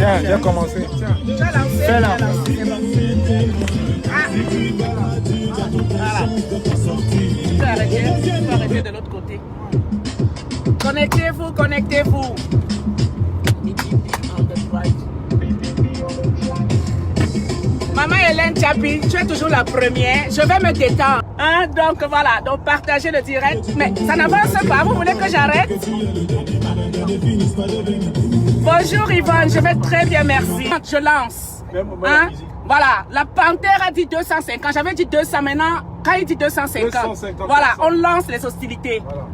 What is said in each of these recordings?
Tiens, j'ai commencé. Tiens. Fais-la. Voilà. Tu peux arrêter de l'autre côté. Connectez-vous, connectez-vous. Maman Hélène Tchapi, tu es toujours la première. Je vais me détendre. Hein? Donc voilà, donc partagez le direct. Mais ça n'avance pas, vous voulez que j'arrête? Bonjour Yvonne, je vais très bien, merci. Je lance. Hein? Voilà, la panthère a dit 250. J'avais dit 200 maintenant. Quand il dit 250, voilà, on lance les hostilités. Voilà.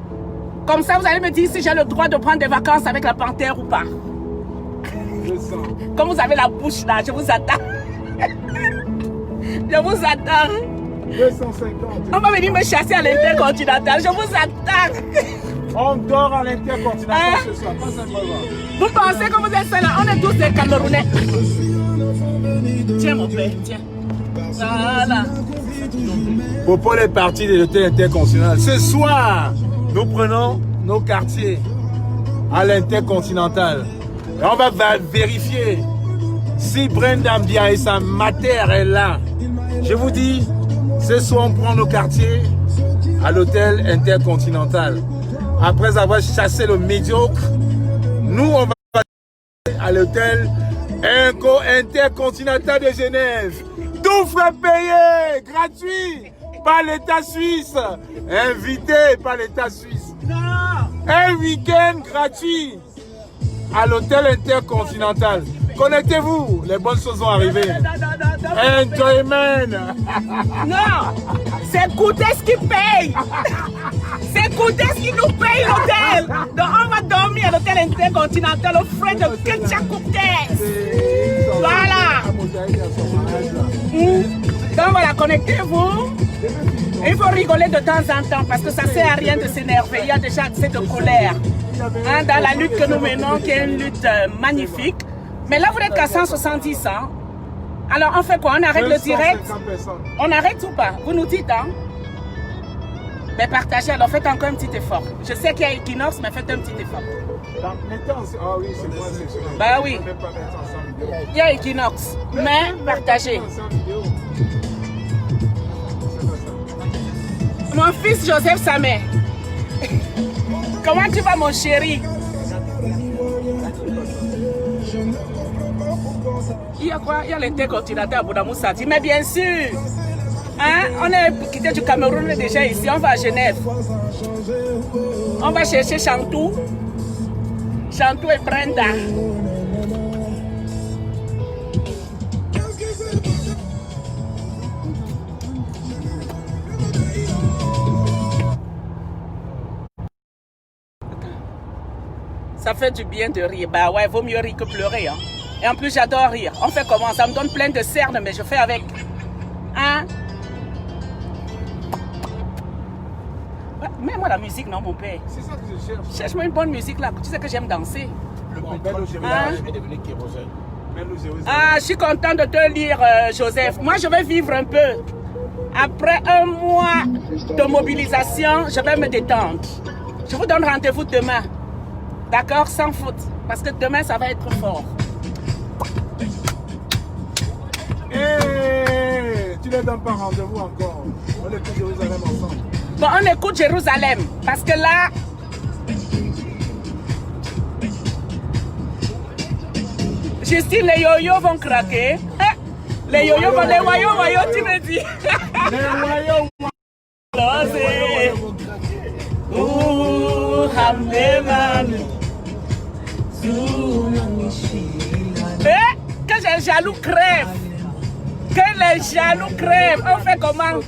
Comme ça, vous allez me dire si j'ai le droit de prendre des vacances avec la panthère ou pas. 200. Comme vous avez la bouche là, je vous attends. Je vous attends. 250. On va venir me chasser à l'intercontinental. Je vous attends. On dort à l'intercontinental ce soir. Pas simplement. Vous pensez que vous êtes seul? On est tous des Camerounais. Tiens mon père, tiens. Voilà. Popol est parti de l'hôtel intercontinental. Ce soir, nous prenons nos quartiers à l'intercontinental. Et on va vérifier si Brenda Mbia et sa mater est là. Je vous dis, ce soir, on prend nos quartiers à l'hôtel intercontinental. Après avoir chassé le médiocre, nous, on va à l'hôtel intercontinental de Genève. Tout frais payé, gratuit, par l'État suisse. Invité par l'État suisse. Un week-end gratuit à l'hôtel intercontinental. Connectez-vous, les bonnes choses vont arriver. Enjoyment. Non, c'est Koutes qui paye. C'est Koutes qui nous paye l'hôtel. Donc on va dormir à l'hôtel intercontinental aux frais de Ketcha Koutes. Voilà. Donc voilà, connectez-vous. Il faut rigoler de temps en temps parce que ça ne sert à rien de s'énerver. Il y a déjà assez de colère. Hein, dans la lutte que nous menons, qui est une lutte magnifique. Mais là, vous êtes qu'à 170 ans. Alors, on fait quoi? On arrête le direct? On arrête ou pas? Vous nous dites, hein? Mais partagez, alors faites encore un petit effort. Je sais qu'il y a Equinox, mais faites un petit effort. Ah oui, c'est moi, c'est sûr. Bah oui. Il y a Equinox, mais partagez. Mon fils Joseph Samé. Comment tu vas, mon chéri? Il y a quoi? Il y a l'intercontinental à Boudamoussati. Mais bien sûr, hein? On est quitté du Cameroun, on est déjà ici, on va à Genève. On va chercher Chantou. Chantou et Brenda. Ça fait du bien de rire. Bah ouais, vaut mieux rire que pleurer. Hein. Et en plus, j'adore rire. On fait comment? Ça me donne plein de cernes, mais je fais avec. Hein? Ouais, mets-moi la musique, non, mon père. C'est ça que je cherche. Cherche-moi une bonne musique là. Tu sais que j'aime danser. Le contrôle est devenu kérosène. Ah, je suis content de te lire, Joseph. Moi, je vais vivre un peu. Après un mois de mobilisation, je vais me détendre. Je vous donne rendez-vous demain. D'accord? Sans faute. Parce que demain, ça va être fort. Hey, tu ne les donnes pas rendez-vous encore. On écoute Jérusalem ensemble. Bon, on écoute Jérusalem. Parce que là... Justine, les yo-yo vont craquer. Les yo-yo vont... Les wayo, tu me dis. Les wayo. Que les jaloux crèvent. Que les jaloux crèvent. On fait comment?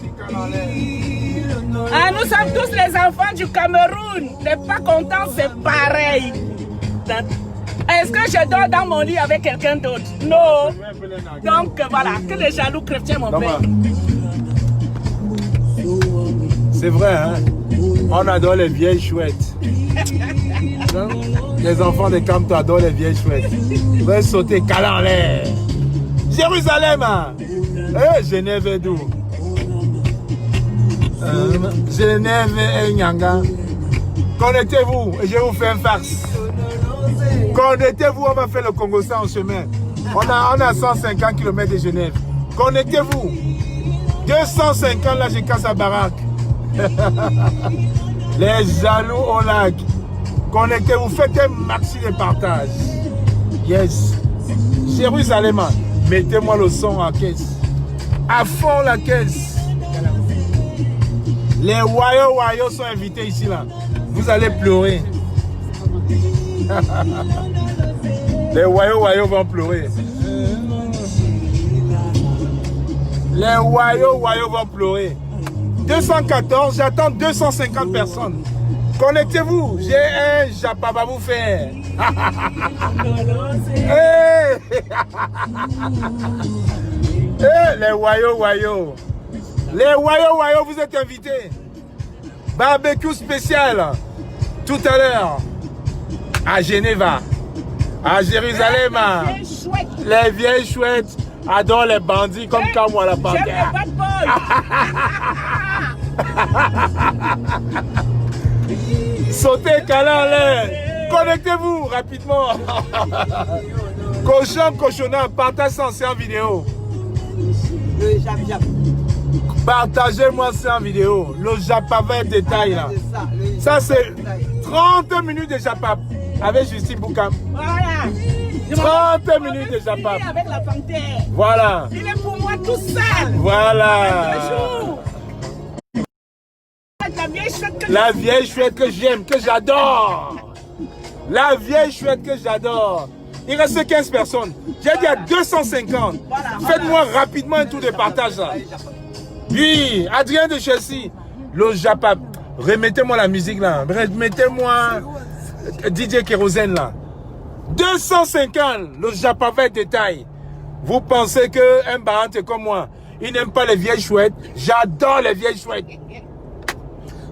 Ah, nous sommes tous les enfants du Cameroun. N'est pas content, c'est pareil. Est-ce que je dors dans mon lit avec quelqu'un d'autre? Non. Donc voilà, que les jaloux crèvent. Tiens mon père. C'est vrai, hein? On adore les vieilles chouettes. Les enfants de Camto adorent les vieilles chouettes. Ils veulent sauter câlin en l'air. Jérusalem, hein? Genève est d'où? Genève et Nyanga. Connectez-vous et je vous fais un farce. Connectez-vous, on va faire le Congo ça en chemin. On a 150 km de Genève. Connectez-vous. 250 là, je casse la baraque. Les jaloux au lac. Connectez-vous, faites un maxi de partage. Yes. Jérusalem, mettez-moi le son en caisse. À fond la caisse. Les Wayo sont invités ici là. Vous allez pleurer. Les Wayo vont pleurer. Les Wayo vont pleurer. 214, j'attends 250 personnes. Connectez-vous, j'ai un Japap à vous faire. Hey! Hey, les Wayo. Les Wayo, vous êtes invités. Barbecue spécial. Tout à l'heure. À Genève. À Jérusalem. Les vieilles chouettes adorent les bandits comme quand moi la panthère. Sautez, câlin en l'air. Connectez-vous rapidement. Cochonnant, partage ça en vidéo. Partagez-moi ça en vidéo. Le Japap va être détail là. Ça c'est 30 minutes de Japap avec Justine Boukam. Voilà. 30 minutes de Japap. Avec la panthère. Voilà. Il est pour moi tout seul. Voilà. La vieille chouette que j'aime, que j'adore. La vieille chouette que j'adore. Il reste 15 personnes. J'ai dit à 250. Faites-moi rapidement un tour de partage là. Oui, Adrien de Chelsea. Le Japap. Remettez-moi la musique là. Remettez-moi DJ Kérosène là. 250. Le Japap va être détail. Vous pensez qu'un barante comme moi, il n'aime pas les vieilles chouettes? J'adore les vieilles chouettes.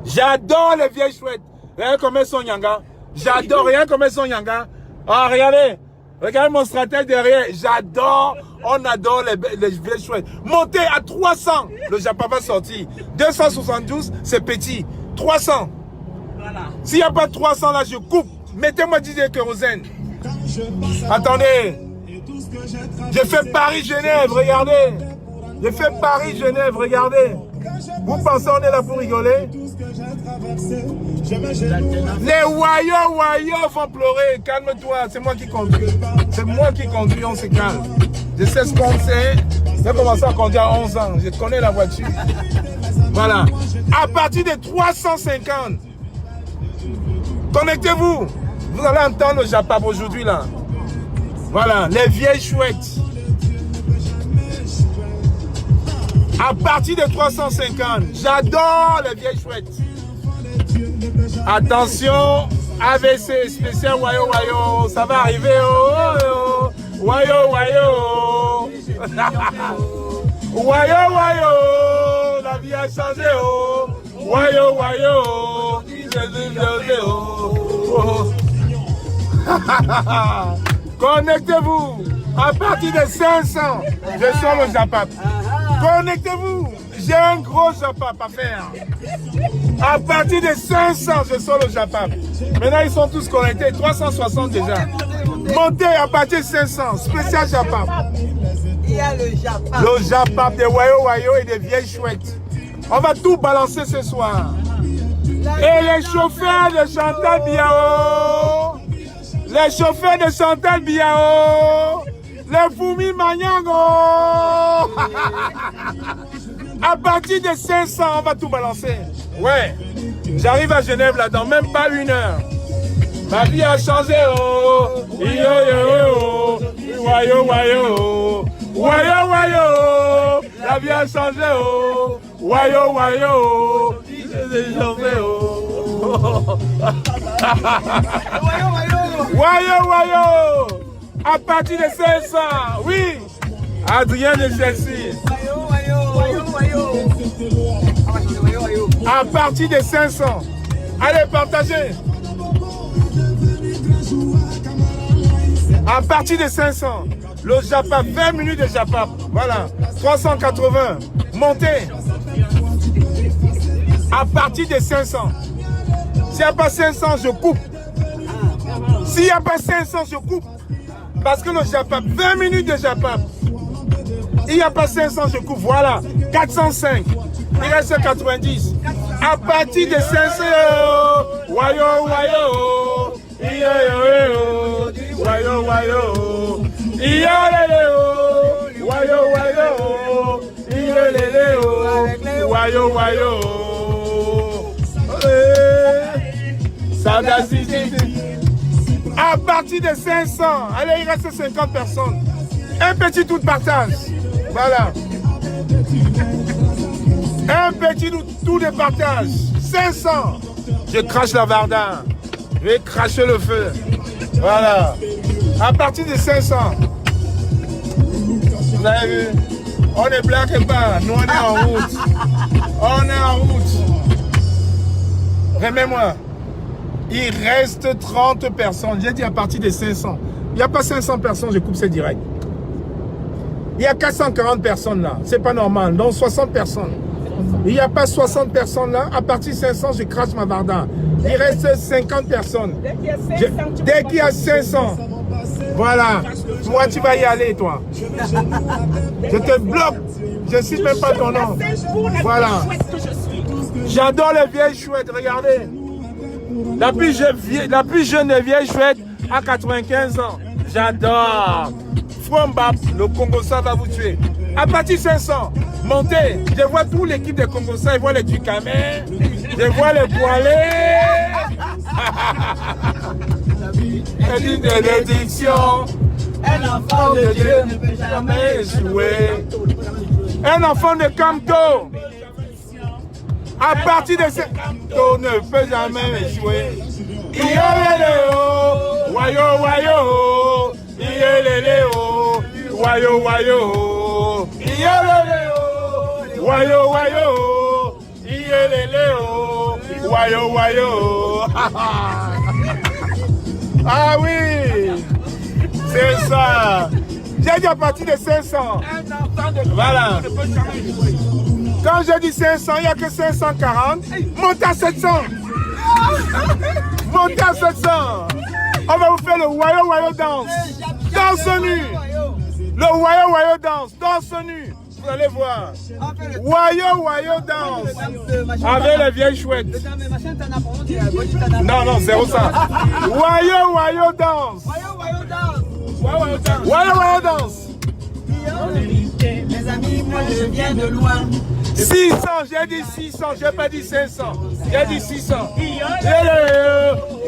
J'adore les vieilles chouettes. Regardez comment elles sont Nyanga. J'adore, rien comme elles sont Nyanga. Ah, regardez. Regardez mon stratège derrière. J'adore. On adore les vieilles chouettes. Montez à 300. Le Japap va sortir. 272, c'est petit. 300. Voilà. S'il n'y a pas 300 là, je coupe. Mettez-moi DJ Kérosène. Attendez. J'ai fait Paris-Genève, regardez. J'ai fait Paris-Genève, regardez. Vous pensez on est là pour rigoler? Les Wayo vont pleurer. Calme-toi, c'est moi qui conduis. C'est moi qui conduis, on se calme. Je sais ce qu'on sait. J'ai commencé à conduire à 11 ans. Je connais la voiture. Voilà. À partir de 350. Connectez-vous. Vous allez entendre le Japap aujourd'hui là. Voilà, les vieilles chouettes. À partir de 350, j'adore les vieilles chouettes. Attention, AVC spécial Wayo, ça va arriver. Oh, Wayo. Wayo, la vie a changé. Oh, Wayo, Connectez-vous. À partir de 500, je sors le Japap. Connectez-vous. J'ai un gros Japap à faire. À partir de 500, je sors le Japap. Maintenant, ils sont tous connectés. 360 déjà. Montez à partir de 500. Spécial Japap. Il y a le Japap. Le Japap des Wayo et des vieilles chouettes. On va tout balancer ce soir. Et les chauffeurs de Chantal Biao. Les chauffeurs de Chantal Biao. Les Foumi Manyango. À partir de 500, on va tout balancer. Ouais. J'arrive à Genève là dans même pas 1 heure. Ma vie a changé. Oh. Wayo. La vie a changé. Oh. Wayo. J'ai changé. Oh. Wayo. À partir de 500, oui. Adrien de Chelsea. À partir de 500. Allez, partagez. À partir de 500. Le Japap, 20 minutes de Japap. Voilà. 380. Montez. À partir de 500. S'il n'y a pas 500, je coupe. S'il n'y a pas 500, je coupe. Parce que le Japap, 20 minutes de Japap. Il n'y a pas 500, je coupe. Voilà. 405. Il reste 90. À partir de 500, wayo, wayo. Iyo, wayo, wayo. Iyo, wayo, wayo. Iyo, wayo, wayo. À partir de 500, allez, il reste 50 personnes. Un petit tour de partage. Voilà. Un petit tour de partage. 500. Je crache la varda. Je vais cracher le feu. Voilà. À partir de 500. Vous avez vu? On ne blague pas. Nous, on est en route. On est en route. Remets-moi. Il reste 30 personnes. J'ai dit à partir de 500. Il n'y a pas 500 personnes, je coupe ce direct. Il y a 440 personnes là. C'est pas normal. Donc 60 personnes. Il n'y a pas 60 personnes là. À partir de 500, je crache ma varda. Il reste 50 personnes. Dès qu'il y a 500. Voilà. Moi, tu vas y aller, toi. Je te bloque. Je ne cite même pas ton nom. Voilà. J'adore les vieilles chouettes. Regardez. La plus jeune des vieilles chouettes à 95 ans. J'adore. Fouambap, le Congo-Ça va vous tuer. À partir de 500, montez. Je vois toute l'équipe des Congo-Ça. Je vois les Ducamais. Je vois les poilés. Elle dit de l'édiction. Un enfant de Dieu ne peut jamais échouer. Un enfant de Camto. À partir de ce on ne peut jamais échouer. Wayo, wayo. Wayo, wayo. Wayo, wayo. Wayo, wayo. Ah oui. C'est ça. J'ai dit à partir de 500. Voilà. Quand je dis 500, il n'y a que 540. Montez à 700. Montez à 700. On va vous faire le Wayo Wayo Dance. Danse nu. Le Wayo Wayo Dance. Danse nu. Vous allez voir. Wayo Wayo Dance. Avec les vieilles chouettes. Non, non, 0 ça. Wayo Wayo Dance. Wayo Wayo Dance. Mes amis, moi je viens de loin. 600, j'ai dit 600, j'ai pas dit 500. J'ai dit 600.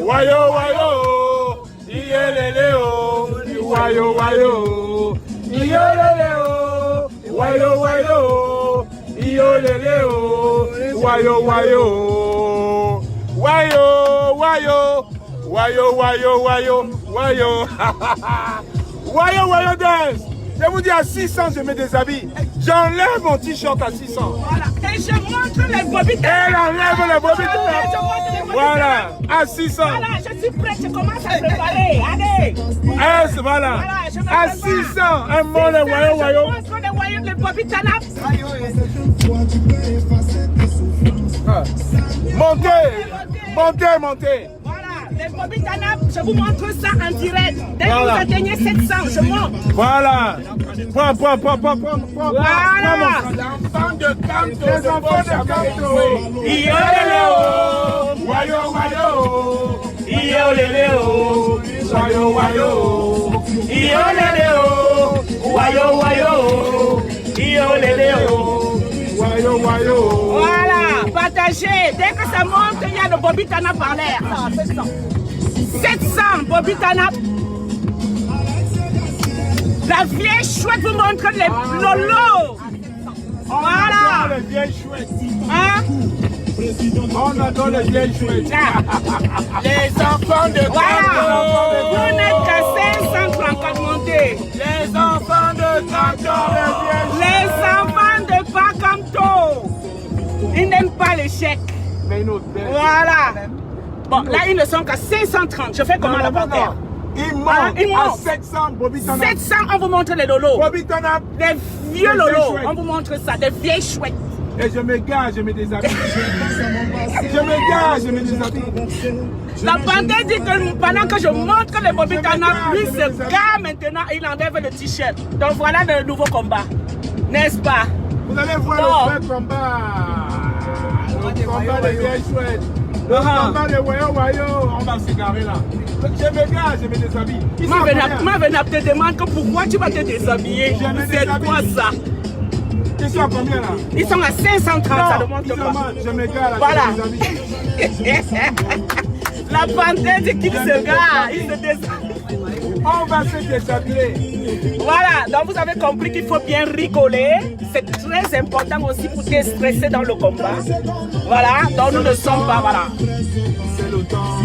Wayo Wayo. Wayo Wayo. Wayo Wayo. Wayo Wayo. Wayo Wayo. Wayo Wayo Wayo. Wayo. Wayo Wayo dance. Je vous dis à 600, je mets des habits. J'enlève mon t-shirt à 600. Voilà. Et je montre les bobites. Elle enlève les bobites. Voilà. À 600. Voilà, je suis prête. Je commence à préparer. Allez. Voilà. Voilà, à 600. Un mot, les wayo wayo. Je montre les wayo, les bobites à la. Montez. Montez, montez. Les bobites à nappe, je vous montre ça en direct. Dès que vous atteignez 700, je monte. Voilà. Prends. Voilà. L'enfant de Camto. Les enfants de Camto. Wayo wayo. Wayo wayo. Wayo wayo. Wayo wayo. Voilà, partagez. Dès que ça monte, il y a le bobite à nappe par l'air. 700 bobites à nappe. La vieille chouette vous montre les lolos. Voilà. On adore les vieilles chouettes. Hein? On adore les vieilles chouettes. Les enfants de Voilà. Vous n'êtes qu'à 534 montés. Les enfants de Camto. Les enfants de Pakamto. Ils n'aiment pas l'échec. Voilà. Bon, là, ils ne sont qu'à 530. Je fais comment la panthère? Ils montent à 700 Bobitana. 700, on vous montre les lolos. Bobitana. Les vieux lolos, on vous montre ça. Des vieilles chouettes. Et je me gare, je mets des habits. Je me gare, je me déshabille. La pandémie dit que pendant que je montre les Bobitana, lui se gare maintenant et il enlève le t-shirt. Donc voilà le nouveau combat. N'est-ce pas? Vous allez voir le vrai combat. Le combat des vieilles chouettes. Le combat des voyons. On va se garer là. Je me gare, je me déshabille. Ma Venap te demande que pourquoi tu vas te déshabiller. C'est quoi ça? Ils sont à combien là? Ils sont à 530, ça demande pas. Je me gare là, voilà. je me déshabille. La pandémie dit qu'il se gare, il se déshabille. On va se déshabiller. Voilà, donc vous avez compris qu'il faut bien rigoler. C'est très important aussi pour déstresser dans le combat. Voilà, donc nous ne sommes pas, voilà. C'est le temps.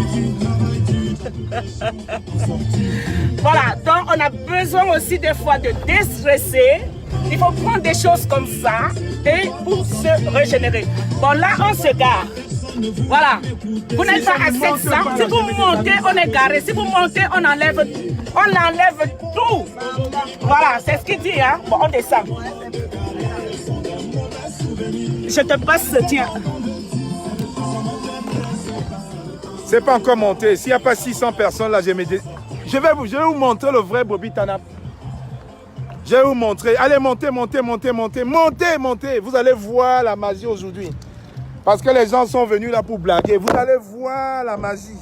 Voilà, donc on a besoin aussi des fois de déstresser. Il faut prendre des choses comme ça et pour se régénérer. Bon, là, on se gare. Voilà. Vous n'êtes pas à 700. Si vous montez, on est garé. Si vous montez, on enlève tout. Voilà, c'est ce qu'il dit. Hein? Bon, on descend. Je te passe, tiens. C'est pas encore monté. S'il n'y a pas 600 personnes là, je vais vous montrer le vrai Bobby Tanap. Je vais vous montrer. Allez, montez. Vous allez voir la magie aujourd'hui. Parce que les gens sont venus là pour blaguer. Vous allez voir la magie.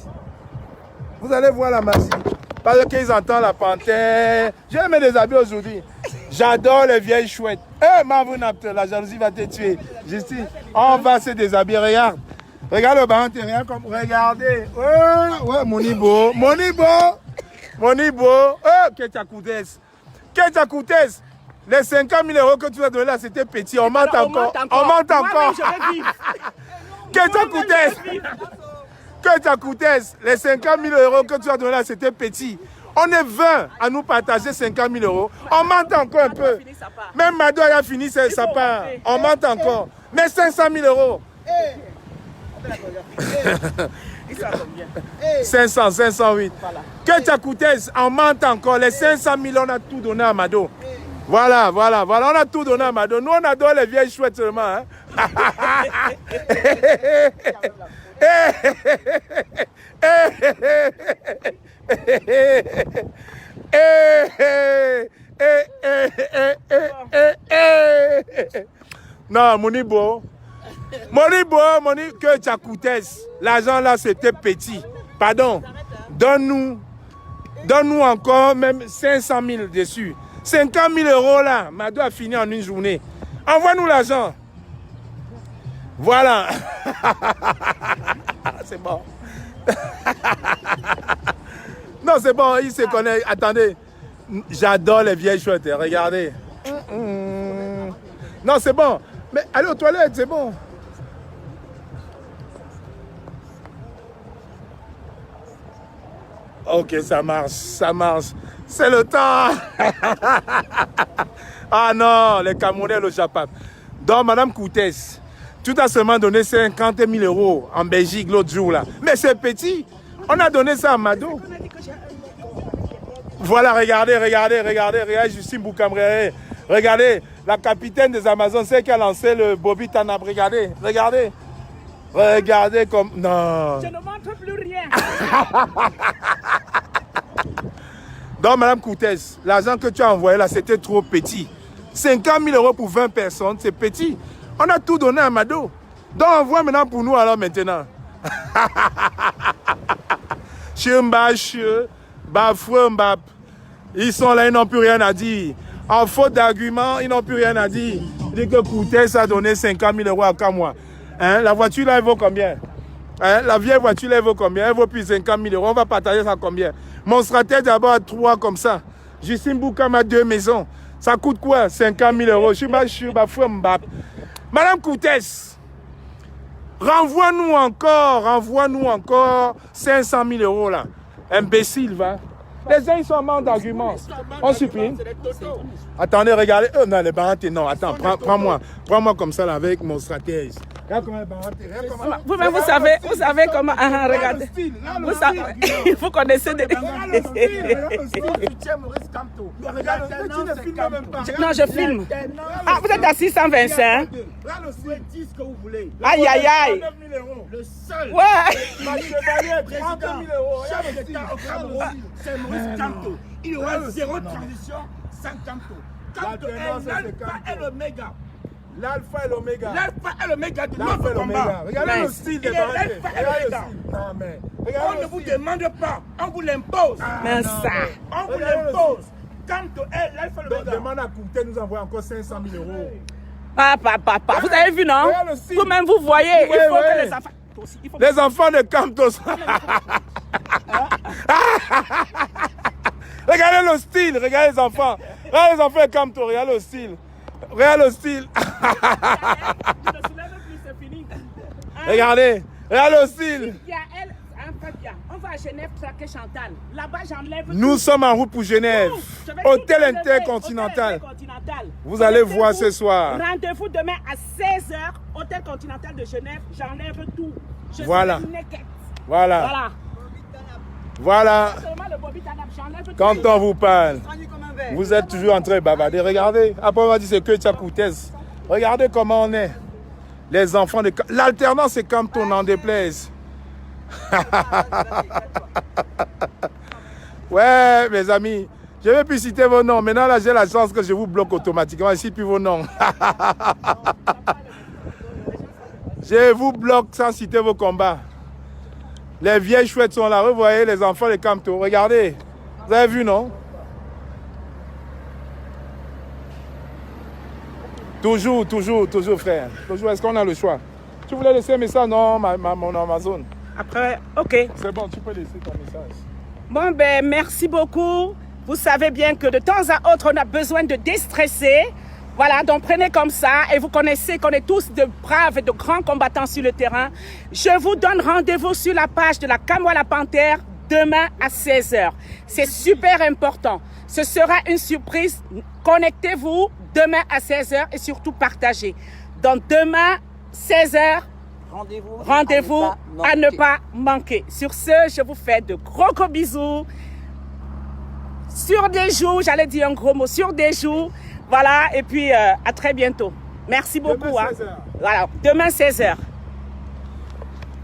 Parce qu'ils entendent la panthère. Je vais me déshabiller aujourd'hui. J'adore les vieilles chouettes. La jalousie va te tuer. Justine, on va se déshabiller. Regarde. Regarde le ballon terrien comme. Regardez. Ouais, Monibo. Ketia Koutes. Les 50 000 euros que tu as donné là, c'était petit. On monte encore. Ketia Koutes. Les 50 000 euros que tu as donné là, c'était petit. On est 20 à nous partager 50 000 euros. On monte encore un peu. Même Mado a fini sa part. On monte encore. Mais 500 000 euros. 500, 508. Ketia Koutes, on monte encore. Les 500 000, on a tout donné à Mado. Voilà. On a tout donné à Mado. Nous, on adore les vieilles chouettes seulement. Hein? Non, Monibo, Ketia Koutes, l'argent là, c'était petit. Pardon. Donne-nous encore même 500 000 dessus. 50 000 euros là, Mado a fini en une journée. Envoie-nous l'argent. Voilà. C'est bon. Non, c'est bon, il se connaît. Attendez. J'adore les vieilles chouettes. Regardez. Non, c'est bon. Mais allez aux toilettes, c'est bon. Ok, ça marche. C'est le temps. Ah non, les Camerounais, le Japon. Donc, Madame Koutes, tu as seulement donné 50 000 euros en Belgique l'autre jour là. Mais c'est petit. On a donné ça à Mado. Voilà, regardez, Justine Boukamré. Regardez, la capitaine des Amazones, c'est qui a lancé le Bobby Tanap. Regardez. Regardez comme... Non. Je ne montre plus rien. Donc, Madame Koutes, l'argent que tu as envoyé là, c'était trop petit. 50 000 euros pour 20 personnes, c'est petit. On a tout donné à Mado. Donc, envoie maintenant pour nous alors maintenant. Ils sont là, ils n'ont plus rien à dire. En faute d'argument, ils n'ont plus rien à dire. Ils disent que Koutes a donné 50 000 euros à Kamwa. Hein? La voiture là, elle vaut combien? Hein? La vieille voiture là, elle vaut combien? Elle vaut plus 50 000 euros. On va partager ça combien? Mon stratège d'abord a 3 comme ça. Justine Boukam a 2 maisons. Ça coûte quoi? 50 000 euros. Madame Koutes, renvoie-nous encore 500 000 euros là. Imbécile, va. Les gens, ils sont morts d'arguments. On supprime. Attendez, regardez. Non, les barrettes, non. Attends, prends-moi comme ça là avec mon stratège. Regarde comment elle barate. Vous-même, vous savez comment. Regardez. Vous savez, vous connaissez des. Non, je filme. Ah, vous êtes à 625. Aïe, aïe, aïe. Le seul Ouais. chef d'État au Cameroun, c'est Maurice Kamto. Il y aura zéro transition sans Kamto. Kamto est l'alpha et l'oméga. L'alpha et l'oméga. L'alpha et l'oméga de notre combat. Regardez le style des barrières. On ne vous demande pas, on vous l'impose. Mais ça. On vous l'impose. Kamto est l'alpha et l'oméga. Demande à Kouté nous envoie encore 500 000 €. Papa. Vous avez vu, non? Vous-même, vous voyez. Il faut que les enfants. Les enfants de Kamtos. Regardez le style, regardez les enfants. Regardez les enfants de Kamtos, regardez le style. Regardez le style. Regardez le style. On va à Genève traquer Chantal. Là-bas, j'enlève. Nous sommes en route pour Genève. Hôtel Intercontinental. Vous allez voir ce soir. Rendez-vous demain à 16h, Hôtel Continental de Genève. J'enlève tout. Voilà. Voilà. Quand on vous parle, vous êtes toujours en train de bavarder. Regardez, après on va dire c'est que Tchakoutès. Regardez comment on est. Les enfants de... L'alternance, c'est comme ton n'en déplaise. Ouais, mes amis, je ne vais plus citer vos noms. Maintenant, là, j'ai la chance que je vous bloque automatiquement. Je ne cite plus vos noms. Je vous bloque sans citer vos combats. Les vieilles chouettes sont là. Vous voyez les enfants de Kamto. Regardez. Vous avez vu, non? Toujours, frère. Toujours. Est-ce qu'on a le choix? Tu voulais laisser un message? Non, mon Amazon. Après, ok. C'est bon, tu peux laisser ton message. Bon, ben, merci beaucoup. Vous savez bien que de temps à autre, on a besoin de déstresser. Voilà, donc prenez comme ça et vous connaissez qu'on est tous de braves et de grands combattants sur le terrain. Je vous donne rendez-vous sur la page de la Kamwala Panthère demain à 16h. C'est super important. Ce sera une surprise. Connectez-vous demain à 16h et surtout partagez. Donc demain, 16h, rendez-vous à ne pas manquer. Sur ce, je vous fais de gros bisous. Sur des joues, j'allais dire un gros mot, sur des joues. Voilà, et puis à très bientôt. Merci beaucoup. Demain, 16h. Voilà, demain 16h.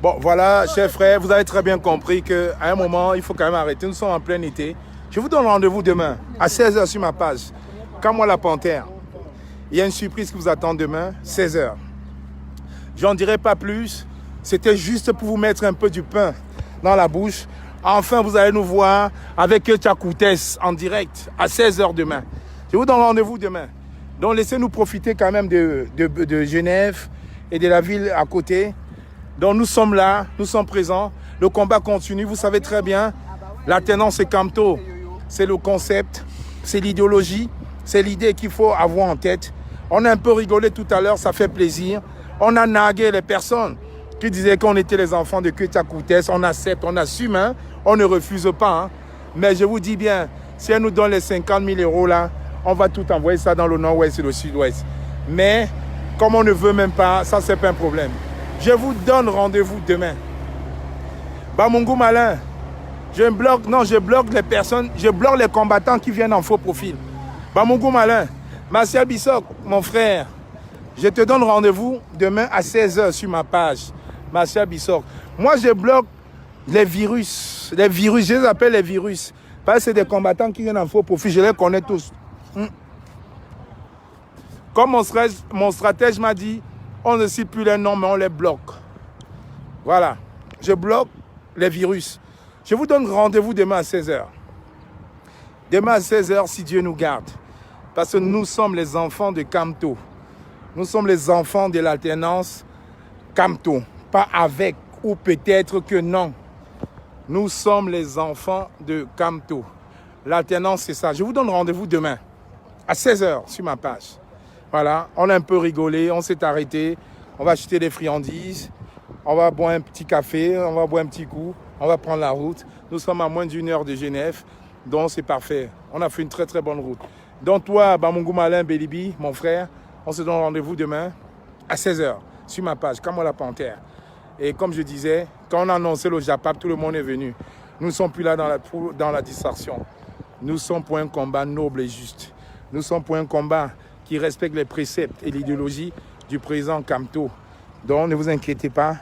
Bon, voilà, chers frères, vous avez très bien compris qu'à un moment, il faut quand même arrêter. Nous sommes en plein été. Je vous donne rendez-vous demain à 16h sur ma page. Kamwala Panthère. Il y a une surprise qui vous attend demain, 16h. J'en dirai pas plus. C'était juste pour vous mettre un peu du pain dans la bouche. Enfin, vous allez nous voir avec Tchakoutès en direct à 16h demain. Je vous donne rendez-vous demain. Donc, laissez-nous profiter quand même de Genève et de la ville à côté. Donc, nous sommes là, nous sommes présents. Le combat continue. Vous savez très bien, l'alternance et Kamto, c'est le concept, c'est l'idéologie, c'est l'idée qu'il faut avoir en tête. On a un peu rigolé tout à l'heure, ça fait plaisir. On a nagué les personnes qui disaient qu'on était les enfants de Tchakoutès. On accepte, on assume, hein? On ne refuse pas. Hein? Mais je vous dis bien, si elle nous donne les 50 000 € là, on va tout envoyer ça dans le nord-ouest et le sud-ouest. Mais comme on ne veut même pas, ça c'est pas un problème. Je vous donne rendez-vous demain. Bamungou Malin, je bloque les personnes, je bloque les combattants qui viennent en faux profil. Bamungou Malin, Martial Bissok, mon frère, je te donne rendez-vous demain à 16h sur ma page. Martial Bissok. Moi, je bloque les virus. Les virus, je les appelle les virus. Parce que c'est des combattants qui viennent en faux profil. Je les connais tous. Comme mon stratège m'a dit, on ne cite plus les noms, mais on les bloque. Voilà. Je bloque les virus. Je vous donne rendez-vous demain à 16h. Demain à 16h, si Dieu nous garde. Parce que nous sommes les enfants de Kamto. Nous sommes les enfants de l'alternance Kamto. Pas avec ou peut-être que non. Nous sommes les enfants de Kamto. L'alternance, c'est ça. Je vous donne rendez-vous demain à 16h sur ma page. Voilà, on a un peu rigolé, on s'est arrêté. On va acheter des friandises. On va boire un petit café, on va boire un petit coup. On va prendre la route. Nous sommes à moins d'1 heure de Genève. Donc, c'est parfait. On a fait une très, très bonne route. Donc, toi, Bamungou Malin, Bélibi, mon frère, on se donne rendez-vous demain à 16h. sur ma page, Kamo la Panthère. Et comme je disais, quand on a annoncé le JAPAP, tout le monde est venu. Nous ne sommes plus là dans la distraction. Nous sommes pour un combat noble et juste. Nous sommes pour un combat qui respecte les préceptes et l'idéologie du président Kamto. Donc ne vous inquiétez pas,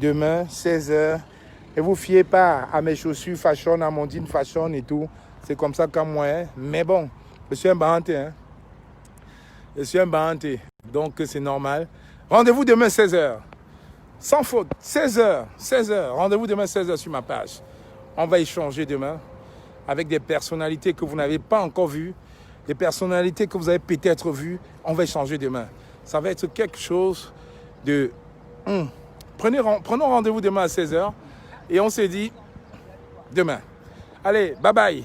demain, 16h, ne vous fiez pas à mes chaussures fashion, à mon jean fashion et tout. C'est comme ça qu'à moi, hein. Mais bon, je suis un bahanté. Hein. Je suis un bahanté, donc c'est normal. Rendez-vous demain 16h. Sans faute, 16h. Rendez-vous demain 16h sur ma page. On va échanger demain avec des personnalités que vous n'avez pas encore vues, des personnalités que vous avez peut-être vues. On va échanger demain. Ça va être quelque chose de... Prenons rendez-vous demain à 16h et on se dit demain. Allez, bye bye.